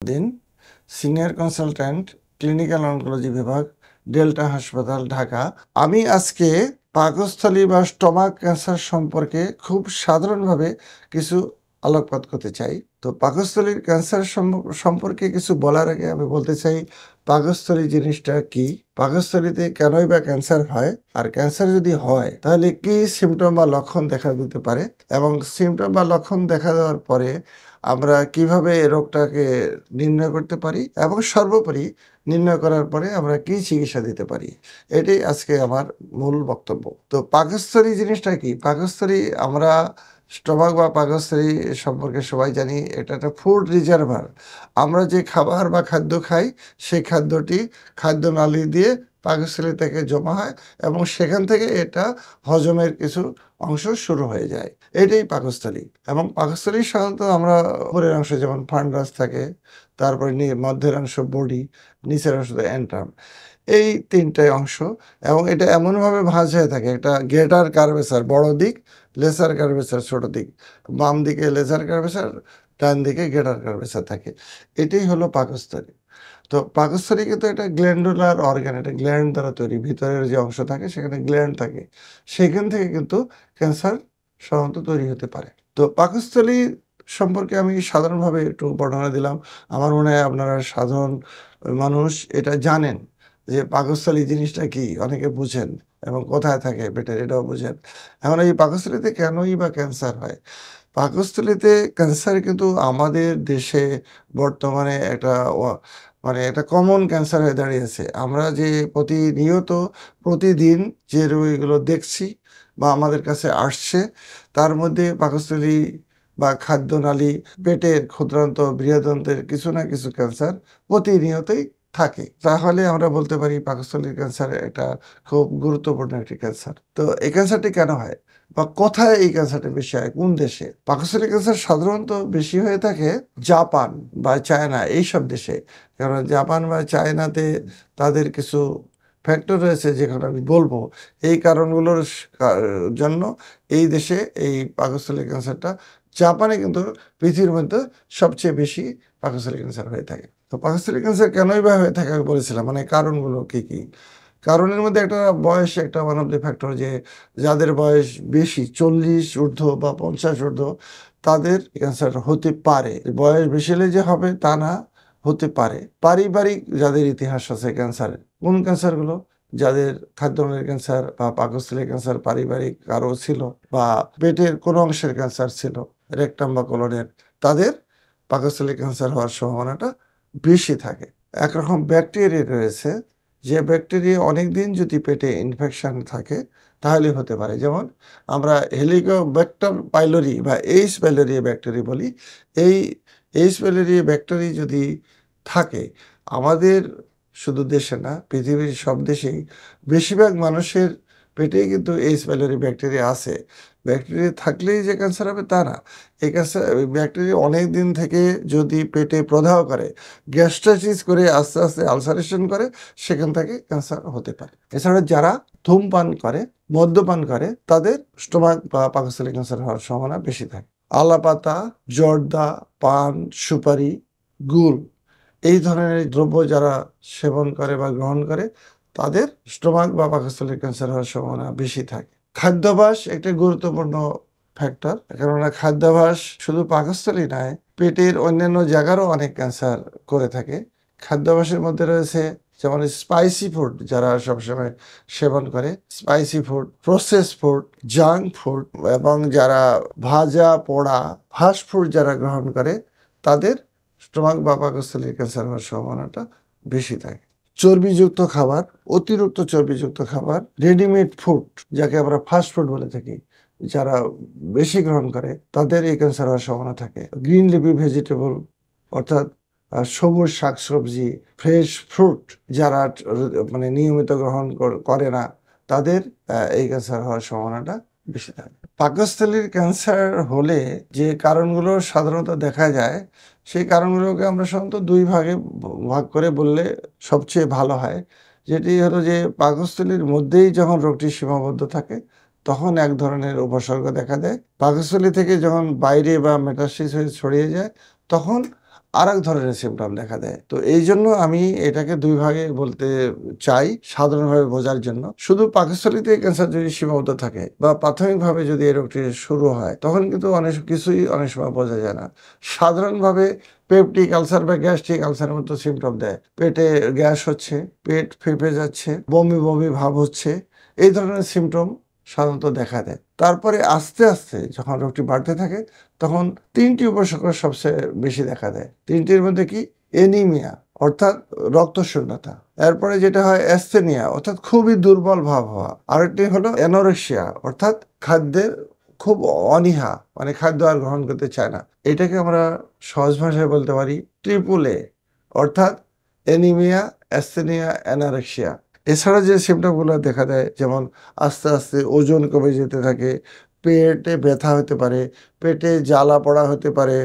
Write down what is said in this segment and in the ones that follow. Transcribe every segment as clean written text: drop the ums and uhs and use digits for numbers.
দিন, senior consultant, clinical oncology বিভাগ, delta হাসপাতাল, ঢাকা। আমি আজকে পাকস্থলী বা স্টমাক ক্যান্সার সম্পর্কে খুব সাধারণভাবে কিছু আলোকপাত করতে চাই। তো পাকস্থলীর ক্যান্সার সম্পর্কে কিছু বলার আগে আমি বলতে চাই পাকস্থলী জিনিসটা কি, পাকস্থলীতে কেনই বা ক্যান্সার হয়, আর ক্যান্সার যদি হয় তাহলে কি সিমটম বা লক্ষণ দেখা দিতে পারে, এবং সিমটম বা লক্ষণ দেখা দেওয়ার পরে আমরা কিভাবে এই রোগটাকে নির্ণয় করতে পারি, এবং সর্বোপরি নির্ণয় করার পরে আমরা কি চিকিৎসা দিতে পারি। এটাই আজকে আমার মূল বক্তব্য। তো পাকস্থলী জিনিসটা কি? পাকস্থলী, আমরা স্টমাক বা পাকস্থলী সম্পর্কে সবাই জানি এটা একটা ফুড রিজার্ভার। আমরা যে খাবার বা খাদ্য খাই সেই খাদ্যটি খাদ্যনালী দিয়ে পাকস্থলী থেকে জমা হয় এবং সেখান থেকে এটা হজমের কিছু অংশ শুরু হয়ে যায়। এটাই পাকস্থলী। এবং পাকস্থলী সাধারণত আমরা উপরের অংশ যেমন ফান্ডাস থাকে, তারপরে মধ্যের অংশ বডি, নিচের অংশ অ্যান্ট্রাম, এই তিনটাই অংশ। এবং এটা এমনভাবে ভাঁজ হয়ে থাকে, এটা গ্রেটার কার্ভেচার বড় দিক, লেসার কার্ভেচার ছোট দিক, বাম দিকে লেসার কার্ভেচার, ডান দিকে গ্রেটার কার্ভেচার থাকে। এটাই হলো পাকস্থলী। তো পাকস্থলী কিন্তু এটা গ্ল্যান্ডুলার অর্গান, এটা গ্ল্যান্ড দ্বারা তৈরি। ভিতরের যে অংশ থাকে সেখানে গ্ল্যান্ড থাকে, সেখান থেকে কিন্তু ক্যান্সার সাধারণত তৈরি হতে পারে। তো পাকস্থলী সম্পর্কে আমি সাধারণভাবে একটু বর্ণনা দিলাম। আমার মনে হয় আপনারা সাধারণ মানুষ এটা জানেন যে পাকস্থলী জিনিসটা কি, অনেকে বুঝেন এবং কোথায় থাকে পেটের, এটাও বুঝেন। এখন এই পাকস্থলীতে কেনই বা ক্যান্সার হয়? পাকস্থলীতে ক্যান্সার কিন্তু আমাদের দেশে বর্তমানে একটা কমন ক্যান্সার হয়ে দাঁড়িয়েছে। আমরা যে প্রতিদিন যে রোগীগুলো দেখছি বা আমাদের কাছে আসছে, তার মধ্যে পাকস্থলী বা খাদ্যনালী, পেটের ক্ষুদ্রান্ত, বৃহদান্ত্রের কিছু না কিছু ক্যান্সার প্রতিনিয়তই থাকে। তাহলে আমরা বলতে পারি পাকস্থলীর ক্যান্সার একটা খুব গুরুত্বপূর্ণ একটি ক্যান্সার। তো এই ক্যান্সারটি কেন হয় বা কোথায় এই ক্যান্সারটা বেশি হয়, কোন দেশে? পাকস্থলী ক্যান্সার সাধারণত বেশি হয়ে থাকে জাপান বা চায়না, এইসব দেশে। কারণ জাপান বা চায়নাতে তাদের কিছু ফ্যাক্টর রয়েছে যেখানে আমি বলবো, এই কারণগুলোর জন্য এই দেশে এই পাকস্থলী ক্যান্সারটা, জাপানে কিন্তু পৃথিবীর মধ্যে সবচেয়ে বেশি পাকস্থলী ক্যান্সার হয়ে থাকে। তো পাকস্থলী ক্যান্সার কেনই বা হয়ে থাকে আমি বলেছিলাম, মানে কারণগুলো কি কি? কারণের মধ্যে একটা বয়স, একটা ওয়ান অফ দ্য ফ্যাক্টর, যে যাদের বয়স বেশি 40 ঊর্ধ্ব বা 50 ঊর্ধ্ব তাদের ক্যান্সার হতে পারে। বয়স বেশি হলে যে হবে তা না, হতে পারে। পারিবারিক যাদের ইতিহাস আছে ক্যান্সারের, কোন ক্যান্সারগুলো? যাদের খাদ্যনালীর ক্যান্সার বা পাকস্থলীর ক্যান্সার পারিবারিক কারো ছিল, বা পেটের কোনো অংশের ক্যান্সার ছিল, রেকটাম বা কোলনের, তাদের পাকস্থলীর ক্যান্সার হওয়ার সম্ভাবনাটা বেশি থাকে। একরকম ব্যাকটেরিয়া রয়েছে, যে ব্যাকটেরিয়া অনেকদিন যদি পেটে ইনফেকশন থাকে তাহলে হতে পারে। যেমন আমরা হেলিকোব্যাক্টার পাইলোরি বা এইচ পাইলোরি ব্যাকটেরিয়া বলি। এই এইচ পাইলোরি ব্যাকটেরিয়া যদি থাকে আমাদের শুধু দেশে না, পৃথিবীর সব দেশেই বেশিরভাগ মানুষের পেটেই কিন্তু এইচ পাইলোরি ব্যাকটেরিয়া আছে। ব্যাকটেরিয়া থাকলেই যে ক্যান্সার হবে তা না। এই ক্যান্সার ব্যাকটেরিয়া অনেক দিন থেকে যদি পেটে প্রদাহ করে, গ্যাস্ট্রাইটিস করে, আস্তে আস্তে আলসারেশন করে, সেখান থেকে ক্যান্সার হতে পারে। এছাড়া যারা ধূমপান করে, মদ্যপান করে, তাদের স্টোমাক বা পাকস্থলী ক্যান্সার হওয়ার সম্ভাবনা বেশি থাকে। আলাপাতা, জর্দা, পান, সুপারি, গুল, এই ধরনের দ্রব্য যারা সেবন করে বা গ্রহণ করে, তাদের স্টোমাক বা পাকস্থলীর ক্যান্সার হওয়ার সম্ভাবনা বেশি থাকে। খাদ্যাভ্যাস একটা গুরুত্বপূর্ণ ফ্যাক্টর, কেননা খাদ্যাভ্যাস শুধু পাকস্থলী নয়, পেটের অন্যান্য জায়গারও অনেক ক্যান্সার করে থাকে। খাদ্যাভ্যাসের মধ্যে রয়েছে যেমন স্পাইসি ফুড, যারা সবসময় সেবন করে, spicy food, process food, junk food, এবং যারা ভাজা পোড়া ফাস্ট ফুড যারা গ্রহণ করে, তাদের স্টোমাক বা পাকস্থলীর ক্যান্সার হওয়ার সম্ভাবনাটা বেশি থাকে। চর্বিযুক্ত খাবার, অতিরিক্ত চর্বিযুক্ত খাবার, রেডিমেড ফুড যাকে আমরা ফাস্ট ফুড বলে থাকি, যারা বেশি গ্রহণ করে তাদের এই ক্যান্সার হওয়ার সম্ভাবনা থাকে। গ্রিন লিফি ভেজিটেবল, অর্থাৎ সবুজ শাকসবজি, ফ্রেশ ফ্রুট যারা মানে নিয়মিত গ্রহণ করে না, তাদের এই ক্যান্সার হওয়ার সম্ভাবনাটা বেশি থাকে। পাকস্থলীর ক্যান্সার হলে যে কারণগুলো সাধারণত দেখা যায়, সেই কারণগুলোকে আমরা সাধারণত দুই ভাগে ভাগ করে বললে সবচেয়ে ভালো হয়। যেটি হলো যে পাকস্থলীর মধ্যেই যখন রোগটি সীমাবদ্ধ থাকে তখন এক ধরনের উপসর্গ দেখা দেয়। পাকস্থলী থেকে যখন বাইরে বা মেটাস্টেসিস হয়ে ছড়িয়ে যায় তখন আরেক ধরনের সিম্পটম দেখা দেয়। তো এইজন্য আমি এটাকে ২ ভাগে বলতে চাই সাধারণভাবে বোঝার জন্য। শুধু পাকস্থলীতে ক্যান্সার যদি সীমাবদ্ধ থাকে বা প্রাথমিকভাবে যদি এই রোগটি শুরু হয়, তখন কিন্তু অনেক কিছুই অনেক সময় বোঝা যায় না। সাধারণভাবে পেপটিক আলসার বা গ্যাস্ট্রিক আলসারের মতো সিম্পটম দেয়। পেটে গ্যাস হচ্ছে, পেট ফেঁপে যাচ্ছে, বমি, বমি ভাব হচ্ছে। এই ধরনের সিম্পটম সাধারণত দেখা দেয়। তারপরে আস্তে, আস্তে যখন রোগটি বাড়তে থাকে তখন ৩ টি উপসর্গ সবচেয়ে বেশি দেখা দেয়। ৩ টির মধ্যে কি? অ্যানিমিয়া অর্থাৎ রক্তশূন্যতা। এরপরে যেটা হয় অ্যাসথেনিয়া অর্থাৎ খুবই দুর্বল ভাব হওয়া। আরেকটি হলো অ্যানোরেক্সিয়া অর্থাৎ খাদ্যের খুব অনীহা, মানে খাদ্য আর গ্রহণ করতে চায় না। এটাকে আমরা সহজ ভাষায় বলতে পারি ট্রিপল এ অর্থাৎ অ্যানিমিয়া, অ্যাসথেনিয়া, অ্যানোরেক্সিয়া। এছাড়া যে সিম্পটমগুলো দেখা দেয় যেমন আস্তে, আস্তে ওজন কমে যেতে থাকে, পেটে ব্যথা হতে পারে, পেটে জ্বালা পোড়া হতে পারে,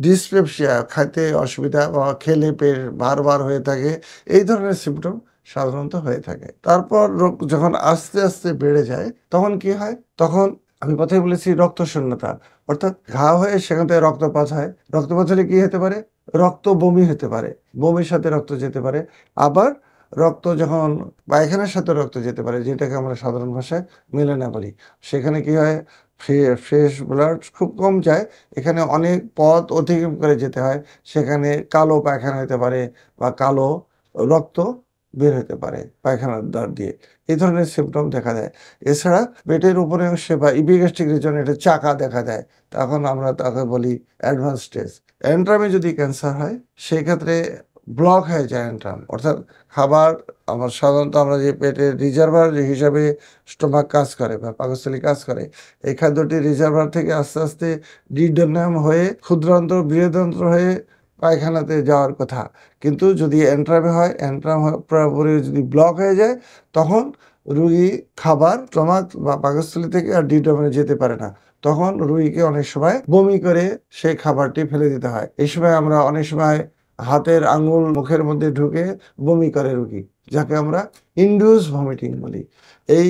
ডিসপেপসিয়া খেতে অসুবিধা বা খেলে পেট ভার হয়ে থাকে। এই ধরনের সিম্পটম সাধারণত হয়ে থাকে। তারপর রোগ যখন আস্তে, আস্তে বেড়ে যায় তখন কি হয়? তখন আমি কথায় বলেছি রক্তশূন্যতা অর্থাৎ ঘা হয়ে সেখান থেকে রক্তপাত হয়। রক্তপাত হলে কি হতে পারে? রক্ত বমি হতে পারে। বমির সাথে রক্ত যেতে পারে। আবার রক্ত যখন পায়খানার সাথে রক্ত যেতে পারে যেটাকে আমরা সাধারণ ভাষায় মেলানা বলি। সেখানে কি হয়? ফ্রেশ ব্লাড খুব কম যায়। এখানে অনেক পথ অতিক্রম করে যেতে হয়। সেখানে কালো পায়খানা হতে পারে বা কালো রক্ত বের হতে পারে পায়খানার দ্বার দিয়ে। এই ধরনের সিম্পটম দেখা দেয়। এছাড়া পেটের উপরের অংশে বা ইপিগ্যাস্ট্রিক রিজনে একটা চাকা দেখা দেয়। তখন আমরা তাকে বলি অ্যাডভান্স স্টেজ। অ্যান্ট্রামে যদি ক্যান্সার হয় সেক্ষেত্রে ব্লক হয়ে যায় অ্যান্ট্রাম অর্থাৎ খাবার সাধারণত আমরা যে পেটের রিজার্ভার হিসাবে স্টোমাক কাজ করে বা পাকস্থলী কাজ করে, এই খাদ্যটি রিজার্ভার থেকে আস্তে, আস্তে ডিউওডেনাম হয়ে ক্ষুদ্রান্তর, বৃহদান্ত্র হয়ে পায়খানাতে যাওয়ার কথা। কিন্তু যদি অ্যান্ট্রামে হয়, অ্যান্ট্রাম পুরোপুরি যদি ব্লক হয়ে যায়, তখন রোগী খাবার স্টোমাক বা পাকস্থলী থেকে আর ডিউওডেনামে যেতে পারে না। তখন রোগীকে অনেক সময় বমি করে সেই খাবারটি ফেলে দিতে হয়। এই সময় আমরা অনেক সময় হাতের আঙুল মুখের মধ্যে ঢুকে বমি করে রোগী, যাকে আমরা ইনডিউস ভমিটিং বলি। এই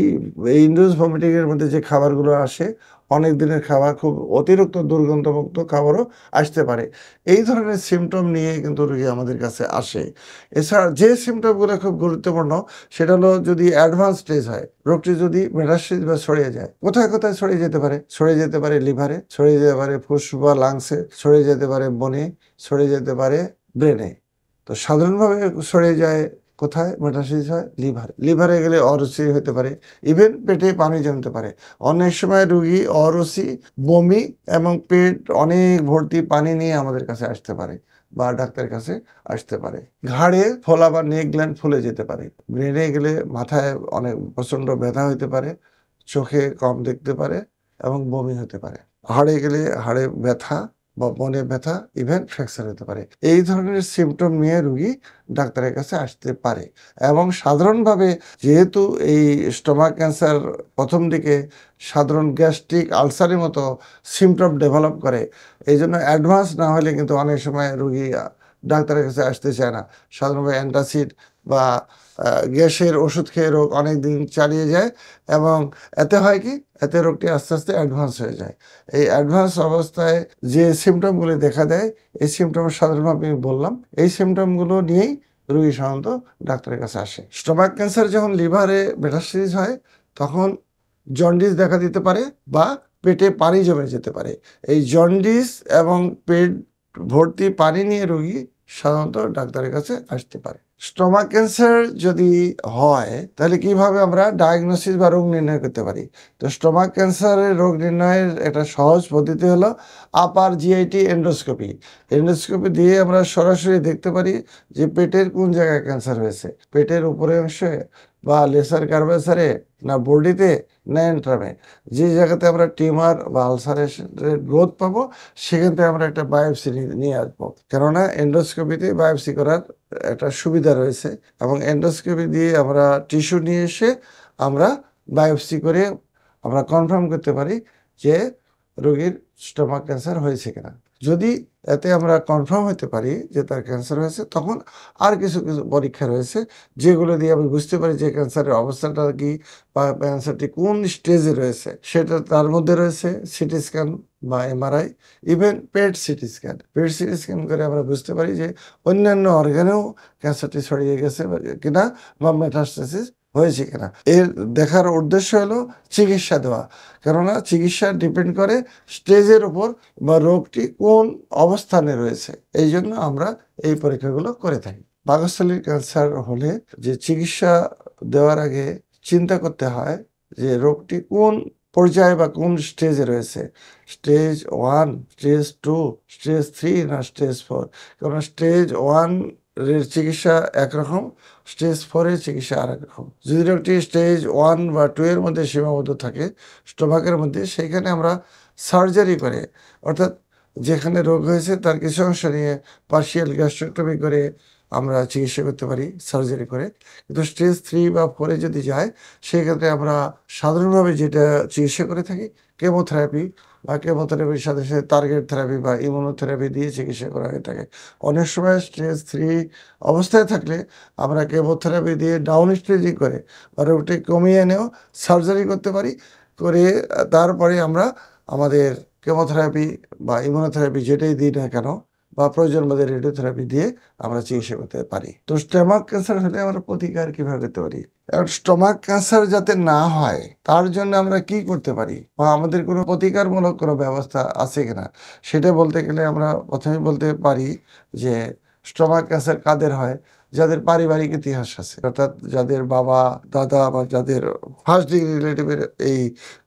ইনডিউস ভমিটিং এর মধ্যে যে খাবারগুলো আসে, অনেক দিনের খাবার, খুব অতিরিক্ত দুর্গন্ধমুক্ত খাবারও আসতে পারে। এই ধরনের সিম্পটম নিয়ে কিন্তু রোগী আমাদের কাছে আসে। এছাড়া যে সিম্পটমগুলো খুব গুরুত্বপূর্ণ সেটা হলো যদি অ্যাডভান্স স্টেজ হয়, রোগটি যদি মেটাস্টেজ বা ছড়িয়ে যায়, কোথায়, কোথায় ছড়িয়ে যেতে পারে? ছড়িয়ে যেতে পারে লিভারে, ছড়িয়ে যেতে পারে ফুসফুস বা লাংসে, ছড়িয়ে যেতে পারে বনে, ছড়িয়ে যেতে পারে ব্রেনে। তো সাধারণভাবে ছড়িয়ে যায় কোথায়? মেটাস্টেজ হয় লিভারে। লিভারে গেলে অরুচি হতে পারে, ইভেন পেটে পানি জমতে পারে। অনেক সময় রোগী অরুচি, বমি এবং পেট অনেক ভর্তি পানি নিয়ে আমাদের কাছে আসতে পারে বা ডাক্তারের কাছে আসতে পারে। ঘাড়ে ফোলা বা নেক গ্ল্যান্ড ফুলে যেতে পারে। ব্রেনে গেলে মাথায় অনেক প্রচণ্ড ব্যথা হতে পারে, চোখে কম দেখতে পারে এবং বমি হতে পারে। হাড়ে গেলে হাড়ে ব্যথা বা বনে ব্যথা, ইভেন ফ্র্যাকচার হতে পারে। এই ধরনের সিম্পটম নিয়ে রোগী ডাক্তারের কাছে আসতে পারে। এবং সাধারণভাবে যেহেতু এই স্টোমাক ক্যান্সার প্রথম দিকে সাধারণ গ্যাস্ট্রিক আলসারের মতো সিম্পটম ডেভেলপ করে, এই জন্য অ্যাডভান্স না হলে কিন্তু অনেক সময় রোগী ডাক্তারের কাছে আসতে চায় না। সাধারণভাবে অ্যান্টাসিড বা গ্যাসের ওষুধ খেয়ে রোগ অনেক দিন চালিয়ে যায় এবং এতে হয় কি? এতে রোগটি আস্তে, আস্তে অ্যাডভান্স হয়ে যায়। এই অ্যাডভান্স অবস্থায় যে সিম্পটমগুলি দেখা দেয়, এই সিম্পটম সাধারণভাবে আমি বললাম, এই সিম্পটমগুলো নিয়েই রোগী সাধারণত ডাক্তারের কাছে আসে। স্টোমাক ক্যান্সার যখন লিভারে মেটাস্টেসিস হয় তখন জন্ডিস দেখা দিতে পারে বা পেটে পানি জমে যেতে পারে। এই জন্ডিস এবং পেট ভর্তি পানি নিয়ে রোগী সাধারণত ডাক্তারের কাছে আসতে পারে। স্টোমাক ক্যান্সার যদি হয় তাহলে কিভাবে আমরা ডায়াগনোসিস বা রোগ নির্ণয় করতে পারি? তো স্টোমাক ক্যান্সারের রোগ নির্ণয়ের একটা সহজ পদ্ধতি হলো আপার জিআইটি এন্ডোস্কোপি। এন্ডোস্কোপি দিয়ে আমরা সরাসরি দেখতে পারি যে পেটের কোন জায়গায় ক্যান্সার হয়েছে। পেটের উপরের অংশে বা লেসার কার্ভাসারে, না বডিতে, না এন্ট্রামে। যে জায়গাতে আমরা টিউমার বা আলসারের গ্রোথ পাবো সেখান থেকে আমরা একটা বায়োপসি নিয়ে আসবো। কেননা এন্ডোস্কোপিতে বায়োপসি করার একটা সুবিধা রয়েছে এবং এন্ডোস্কোপি দিয়ে আমরা টিস্যু নিয়ে এসে আমরা বায়োপসি করে আমরা কনফার্ম করতে পারি যে রোগীর স্টোমাক ক্যান্সার হয়েছে কিনা। যদি এতে আমরা কনফার্ম হতে পারি যে তার ক্যান্সার হয়েছে, তখন আর কিছু পরীক্ষা রয়েছে যেগুলো দিয়ে আমি বুঝতে পারি যে ক্যান্সারের অবস্থাটা কি বা ক্যান্সারটি কোন স্টেজে রয়েছে। সেটা তার মধ্যে রয়েছে সিটি স্ক্যান বা MRI, even PET CT scan. PET CT scan করে আমরা বুঝতে পারি যে অন্যান্য অর্গানেও ক্যান্সারটি ছড়িয়ে গেছে কিনা বা মেটাস্টাসিস হয়েছে কিনা। এর দেখার উদ্দেশ্য হলো চিকিৎসা দেওয়া, কেননা চিকিৎসা ডিপেন্ড করে স্টেজের উপর বা রোগটি কোন অবস্থানে রয়েছে। এই জন্য আমরা এই পরীক্ষাগুলো করে থাকি। পাকস্থলীর ক্যান্সার হলে যে চিকিৎসা দেওয়ার আগে চিন্তা করতে হয় যে রোগটি কোন পর্যায়ে বা কোন স্টেজে রয়েছে, স্টেজ 1, স্টেজ 2, স্টেজ 3 না স্টেজ 4। কারণ স্টেজ 1 এর চিকিৎসা একরকম, স্টেজ 4 এর চিকিৎসা আরেক রকম। যদি রোগটি স্টেজ 1 বা 2 এর মধ্যে সীমাবদ্ধ থাকে স্টোমাকের মধ্যে, সেইখানে আমরা সার্জারি করে, অর্থাৎ যেখানে রোগ হয়েছে তার কিছু অংশ নিয়ে পার্শিয়াল গ্যাস্ট্রেক্টমি করে আমরা চিকিৎসা করতে পারি সার্জারি করে। কিন্তু স্টেজ 3 বা 4 এ যদি যায়, সেক্ষেত্রে আমরা সাধারণভাবে যেটা চিকিৎসা করে থাকি কেমোথেরাপি, বা কেমোথেরাপির সাথে সাথে টার্গেট থেরাপি বা ইমিউনোথেরাপি দিয়ে চিকিৎসা করা হয়ে থাকে। অনেক সময় স্টেজ 3 অবস্থায় থাকলে আমরা কেমোথেরাপি দিয়ে ডাউন স্টেজিং করে বা রোগটি কমিয়ে এনেও সার্জারি করতে পারি। করে তারপরে আমরা আমাদের কেমোথেরাপি বা ইমিউনোথেরাপি যেটাই দিই না কেন বা প্রয়োজন বোধে রেডিওথেরাপি দিয়ে আমরা চিকিৎসা করতে পারি। তো স্টোমাক ক্যান্সার হলে আমরা প্রতিকার কিভাবে করতে পারি? এখন স্টোমাক ক্যান্সার যাতে না হয় তার জন্য আমরা কি করতে পারি বা আমাদের কোনো প্রতিকারমূলক কোনো ব্যবস্থা আছে কিনা, সেটা বলতে গেলে আমরা প্রথমে বলতে পারি যে স্টোমাক ক্যান্সার কাদের হয়? যাদের পারিবারিক ইতিহাস আছে, অর্থাৎ যাদের বাবা দাদা বা যাদের ফার্স্ট ডিগ্রি রিলেটিভের এই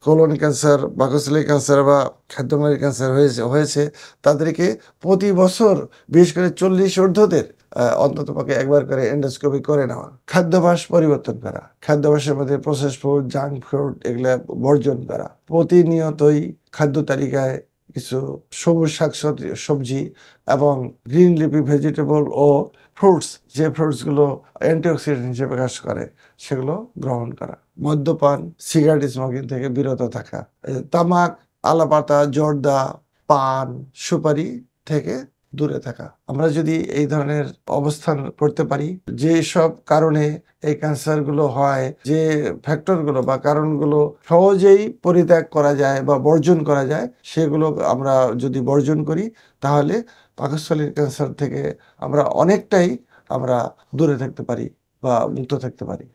কোলন ক্যান্সার, পাকস্থলীর ক্যান্সার বা খাদ্যনালীর ক্যান্সার হয়েছে তাদেরকে প্রতি বছর বিশেষ করে 40 ঊর্ধ্বদের অন্ততপক্ষে একবার করে এন্ডোস্কোপি করে নেওয়া। খাদ্যাভ্যাস পরিবর্তন করা, খাদ্যাভ্যাসের মধ্যে প্রসেস ফুড, জাঙ্ক ফুড এগুলা বর্জন করা। প্রতিনিয়তই খাদ্য তালিকায় কিছু সবুজ সবজি এবং গ্রিন লিফি ভেজিটেবল ও ফ্রুটস, যে ফ্রুটসগুলো অ্যান্টিঅক্সিডেন্ট হিসেবে কাজ করে, সেগুলো গ্রহণ করা। মদ্যপান, সিগারেট স্মোকিং থেকে বিরত থাকা। তামাক, আলাপাতা, জর্দা, পান, সুপারি থেকে দূরে থাকা। আমরা যদি এই ধরনের অবস্থান করতে পারি, যে সব কারণে এই ক্যান্সারগুলো হয়, যে ফ্যাক্টরগুলো বা কারণগুলো সহজেই পরিত্যাগ করা যায় বা বর্জন করা যায়, সেগুলো আমরা যদি বর্জন করি তাহলে পাকস্থলীর ক্যান্সার থেকে আমরা অনেকটাই দূরে থাকতে পারি বা মুক্ত থাকতে পারি।